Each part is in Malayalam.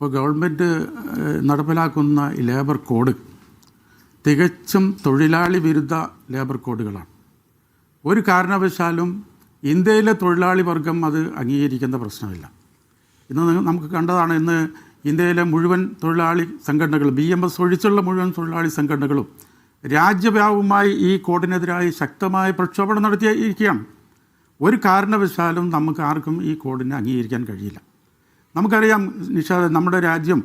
ഇപ്പോൾ ഗവൺമെൻറ് നടപ്പിലാക്കുന്ന ഈ ലേബർ കോഡ് തികച്ചും തൊഴിലാളി വിരുദ്ധ ലേബർ കോഡുകളാണ്. ഒരു കാരണവശാലും ഇന്ത്യയിലെ തൊഴിലാളി വർഗം അത് അംഗീകരിക്കുന്ന പ്രശ്നമില്ല. ഇന്ന് നമുക്ക് കണ്ടതാണ്, ഇന്ന് ഇന്ത്യയിലെ മുഴുവൻ തൊഴിലാളി സംഘടനകളും BMS ഒഴിച്ചുള്ള മുഴുവൻ തൊഴിലാളി സംഘടനകളും രാജ്യവ്യാപകമായി ഈ കോഡിനെതിരായി ശക്തമായ പ്രക്ഷോഭണം നടത്തിയിരിക്കുകയാണ്. ഒരു കാരണവശാലും നമുക്ക് ആർക്കും ഈ കോഡിനെ അംഗീകരിക്കാൻ കഴിയില്ല. നമുക്കറിയാം നിഷാദ്, നമ്മുടെ രാജ്യം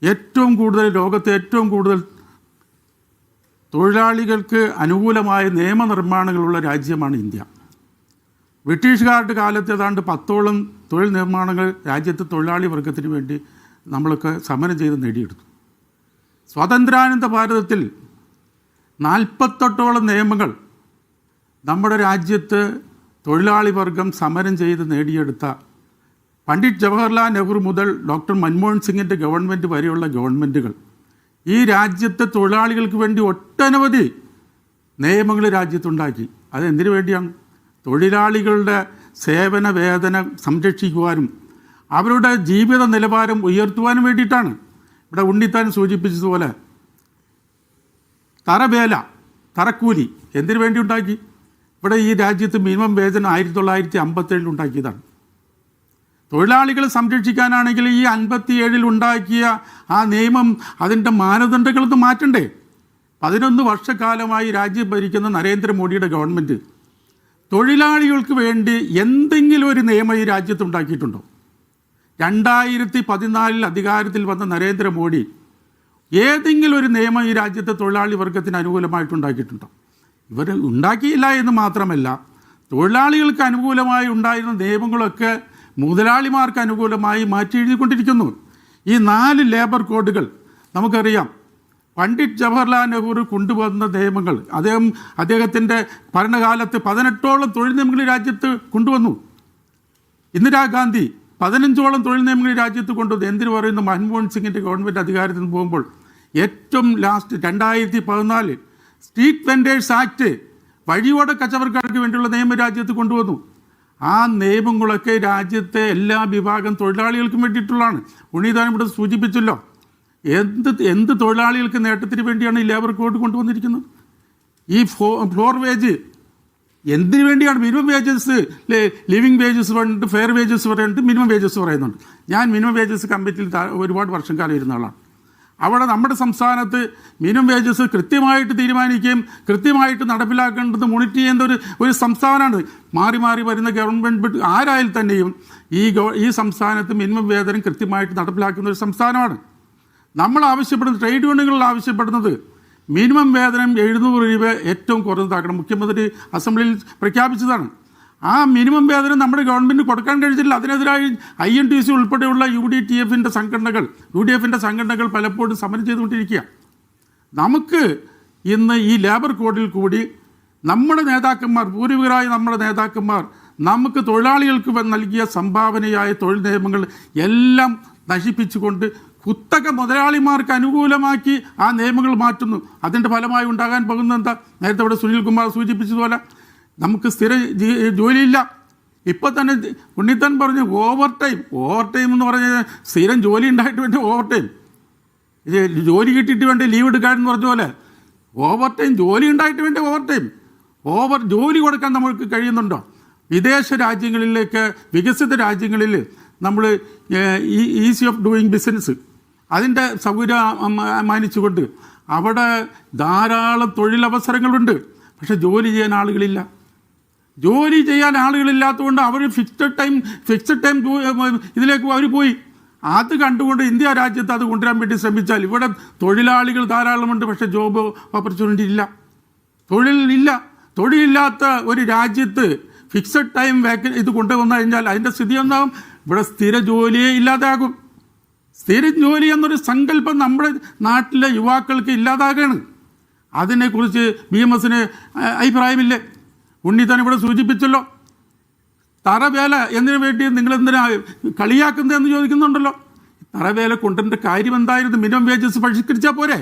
ഏറ്റവും കൂടുതൽ, ലോകത്തെ ഏറ്റവും കൂടുതൽ തൊഴിലാളികൾക്ക് അനുകൂലമായ നിയമനിർമ്മാണങ്ങളുള്ള രാജ്യമാണ് ഇന്ത്യ. ബ്രിട്ടീഷുകാരുടെ കാലത്ത് ഏതാണ്ട് 10ഓളം തൊഴിൽ നിർമ്മാണങ്ങൾ രാജ്യത്തെ തൊഴിലാളി വർഗത്തിന് വേണ്ടി നമ്മളൊക്കെ സമരം ചെയ്ത് നേടിയെടുത്തു. സ്വാതന്ത്ര്യാനന്തര ഭാരതത്തിൽ 48ഓളം നിയമങ്ങൾ നമ്മുടെ രാജ്യത്ത് തൊഴിലാളി വർഗം സമരം ചെയ്ത് നേടിയെടുത്ത പണ്ഡിറ്റ് ജവഹർലാൽ നെഹ്റു മുതൽ ഡോക്ടർ മൻമോഹൻ സിംഗിൻ്റെ ഗവൺമെൻറ് വരെയുള്ള ഗവൺമെൻറ്റുകൾ ഈ രാജ്യത്തെ തൊഴിലാളികൾക്ക് വേണ്ടി ഒട്ടനവധി നിയമങ്ങൾ രാജ്യത്തുണ്ടാക്കി. അതെന്തിനു വേണ്ടിയാണ്? തൊഴിലാളികളുടെ സേവന വേതനം സംരക്ഷിക്കുവാനും അവരുടെ ജീവിത നിലവാരം ഉയർത്തുവാനും വേണ്ടിയിട്ടാണ്. ഇവിടെ ഉണ്ണിത്താൻ സൂചിപ്പിച്ചതുപോലെ തറവേല, തറക്കൂലി എന്തിനു വേണ്ടി ഉണ്ടാക്കി? ഇവിടെ ഈ രാജ്യത്ത് മിനിമം വേതനം 1957 ഉണ്ടാക്കിയതാണ്. തൊഴിലാളികളെ സംരക്ഷിക്കാനാണെങ്കിൽ ഈ 57 ഉണ്ടാക്കിയ ആ നിയമം, അതിൻ്റെ മാനദണ്ഡങ്ങളൊന്ന് മാറ്റണ്ടേ? 11 വർഷക്കാലമായി രാജ്യം ഭരിക്കുന്ന നരേന്ദ്രമോദിയുടെ ഗവൺമെൻറ് തൊഴിലാളികൾക്ക് വേണ്ടി എന്തെങ്കിലും ഒരു നിയമം ഈ രാജ്യത്തുണ്ടാക്കിയിട്ടുണ്ടോ? 2014 അധികാരത്തിൽ വന്ന നരേന്ദ്രമോദി ഏതെങ്കിലും ഒരു നിയമം ഈ രാജ്യത്തെ തൊഴിലാളി വർഗത്തിന് അനുകൂലമായിട്ടുണ്ടാക്കിയിട്ടുണ്ടോ? ഇവർ ഉണ്ടാക്കിയില്ല എന്ന് മാത്രമല്ല, തൊഴിലാളികൾക്ക് അനുകൂലമായി ഉണ്ടായിരുന്ന നിയമങ്ങളൊക്കെ മുതലാളിമാർക്ക് അനുകൂലമായി മാറ്റി എഴുതിക്കൊണ്ടിരിക്കുന്നു. ഈ 4 ലേബർ കോഡുകൾ നമുക്കറിയാം. പണ്ഡിറ്റ് ജവഹർലാൽ നെഹ്റു കൊണ്ടുവന്ന നിയമങ്ങൾ, അദ്ദേഹത്തിൻ്റെ ഭരണകാലത്ത് 18ഓളം തൊഴിൽ നിയമങ്ങൾ രാജ്യത്ത് കൊണ്ടുവന്നു. ഇന്ദിരാഗാന്ധി 15ഓളം തൊഴിൽ നിയമങ്ങൾ രാജ്യത്ത് കൊണ്ടുവന്നു. എന്തിനു പറയുന്നു? മൻമോഹൻ സിംഗിൻ്റെ ഗവൺമെൻറ് അധികാരത്തിൽ പോകുമ്പോൾ ഏറ്റവും ലാസ്റ്റ് 2014 സ്ട്രീറ്റ് വെൻഡേഴ്സ് ആക്ട്, വഴിയോട കച്ചവടക്കാർക്ക് വേണ്ടിയുള്ള നിയമം രാജ്യത്ത് കൊണ്ടുവന്നു. ആ നിയമങ്ങളൊക്കെ രാജ്യത്തെ എല്ലാ വിഭാഗം തൊഴിലാളികൾക്കും വേണ്ടിയിട്ടുള്ളതാണ്. ഉണ്ണിതാനം ഇവിടെ സൂചിപ്പിച്ചല്ലോ, എന്ത് തൊഴിലാളികൾക്ക് നേട്ടത്തിന് വേണ്ടിയാണ് ഈ ലേബർ കോഡ് കൊണ്ടുവന്നിരിക്കുന്നത്? ഈ ഫ്ലോർ വേജ് എന്തിനു വേണ്ടിയാണ്? മിനിമം വേജസ്, ലിവിങ് വേജസ് പറഞ്ഞിട്ട് ഫെയർ വേജസ് പറഞ്ഞിട്ട് മിനിമം വേജസ് പറയുന്നുണ്ട്. ഞാൻ മിനിമം വേജസ് കമ്മിറ്റിയിൽ ഒരുപാട് വർഷം കാലം ഇരുന്ന ആളാണ്. അവിടെ നമ്മുടെ സംസ്ഥാനത്ത് മിനിമം വേജസ് കൃത്യമായിട്ട് തീരുമാനിക്കുകയും കൃത്യമായിട്ട് നടപ്പിലാക്കേണ്ടത് മോണിറ്റർ ചെയ്യുന്ന ഒരു സംസ്ഥാനമാണ്. മാറി മാറി വരുന്ന ഗവൺമെൻറ് ആരായാൽ തന്നെയും ഈ സംസ്ഥാനത്ത് മിനിമം വേതനം കൃത്യമായിട്ട് നടപ്പിലാക്കുന്ന ഒരു സംസ്ഥാനമാണ്. നമ്മൾ ആവശ്യപ്പെടുന്നത്, ട്രേഡ് യൂണിയനുകൾ ആവശ്യപ്പെടുന്നത് മിനിമം വേതനം 700 രൂപ ഏറ്റവും കുറഞ്ഞതാക്കണം. മുഖ്യമന്ത്രി അസംബ്ലിയിൽ പ്രഖ്യാപിച്ചതാണ്. ആ മിനിമം വേതനം നമ്മുടെ ഗവൺമെൻറ് കൊടുക്കാൻ കഴിച്ചില്ല. അതിനെതിരായി INTC ഉൾപ്പെടെയുള്ള UDTFൻ്റെ സംഘടനകൾ പലപ്പോഴും സമരം ചെയ്തുകൊണ്ടിരിക്കുക. നമുക്ക് ഇന്ന് ഈ ലേബർ കോഡിൽ കൂടി നമ്മുടെ നേതാക്കന്മാർ, പൂർവികരായ നമ്മുടെ നേതാക്കന്മാർ നമുക്ക് തൊഴിലാളികൾക്ക് നൽകിയ സംഭാവനയായ തൊഴിൽ നിയമങ്ങൾ എല്ലാം നശിപ്പിച്ചുകൊണ്ട് കുത്തക മുതലാളിമാർക്ക് അനുകൂലമാക്കി ആ നിയമങ്ങൾ മാറ്റുന്നു. അതിൻ്റെ ഫലമായി ഉണ്ടാകാൻ പോകുന്നത് എന്താ? നേരത്തെ ഇവിടെ സുനിൽകുമാർ സൂചിപ്പിച്ചതുപോലെ നമുക്ക് സ്ഥിര ജോലിയില്ല. ഇപ്പോൾ തന്നെ ഉണ്ണിത്താൻ പറഞ്ഞു ഓവർ ടൈം എന്ന് പറഞ്ഞാൽ സ്ഥിരം ജോലി ഉണ്ടായിട്ട് വേണ്ടി ഓവർ ടൈം, ജോലി കിട്ടിയിട്ട് വേണ്ടി ലീവ് എടുക്കാനെന്ന് പറഞ്ഞ പോലെ ജോലി ഉണ്ടായിട്ട് വേണ്ടി ഓവർ ജോലി കൊടുക്കാൻ നമുക്ക് കഴിയുന്നുണ്ടോ? വിദേശ രാജ്യങ്ങളിലേക്ക്, വികസിത രാജ്യങ്ങളിൽ നമ്മൾ ഈസി ഓഫ് ഡൂയിങ് ബിസിനസ്, അതിൻ്റെ സൗകര്യം മാനിച്ചുകൊണ്ട് അവിടെ ധാരാളം തൊഴിലവസരങ്ങളുണ്ട്. പക്ഷെ ജോലി ചെയ്യാൻ ആളുകളില്ല. ജോലി ചെയ്യാൻ ആളുകളില്ലാത്തതുകൊണ്ട് അവർ ഫിക്സഡ് ടൈം ഇതിലേക്ക് അവർ പോയി. അത് കണ്ടുകൊണ്ട് ഇന്ത്യ രാജ്യത്ത് അത് കൊണ്ടുവരാൻ വേണ്ടി ശ്രമിച്ചാൽ ഇവിടെ തൊഴിലാളികൾ ധാരാളമുണ്ട്, പക്ഷേ ജോബ് ഓപ്പർച്യൂണിറ്റി ഇല്ല, തൊഴിലില്ലാത്ത ഒരു രാജ്യത്ത് ഫിക്സഡ് ടൈം ഇത് കൊണ്ടുവന്നു കഴിഞ്ഞാൽ അതിൻ്റെ സ്ഥിതി എന്താകും? ഇവിടെ സ്ഥിര ജോലിയേ ഇല്ലാതാകും. സ്ഥിര ജോലി എന്നൊരു സങ്കല്പം നമ്മുടെ നാട്ടിലെ യുവാക്കൾക്ക് ഇല്ലാതാകാണ്. അതിനെക്കുറിച്ച് BMSന് അഭിപ്രായമില്ലേ? ഉണ്ണിത്താൻ ഇവിടെ സൂചിപ്പിച്ചല്ലോ, തറവേല എന്തിനു വേണ്ടി നിങ്ങളെന്തിനാ കളിയാക്കുന്നതെന്ന് ചോദിക്കുന്നുണ്ടല്ലോ. തറവേല കൊണ്ടുവരേണ്ട കാര്യം എന്തായിരുന്നു? മിനിമം വേജസ് പരിഷ്കരിച്ചാൽ പോരെ?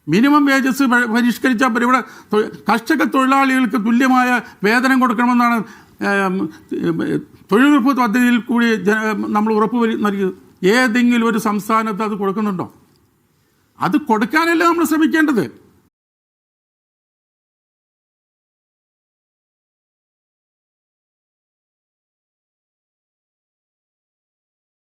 മിനിമം വേജസ് പരിഷ്കരിച്ചാൽ പോരെ? ഇവിടെ കർഷക തൊഴിലാളികൾക്ക് തുല്യമായ വേതനം കൊടുക്കണമെന്നാണ് തൊഴിലുറപ്പ് പദ്ധതിയിൽ കൂടി നമ്മൾ ഉറപ്പ് നൽകിയത്. ഏതെങ്കിലും ഒരു സംസ്ഥാനത്ത് അത് കൊടുക്കുന്നുണ്ടോ? അത് കൊടുക്കാനല്ലേ നമ്മൾ ശ്രമിക്കേണ്ടത്.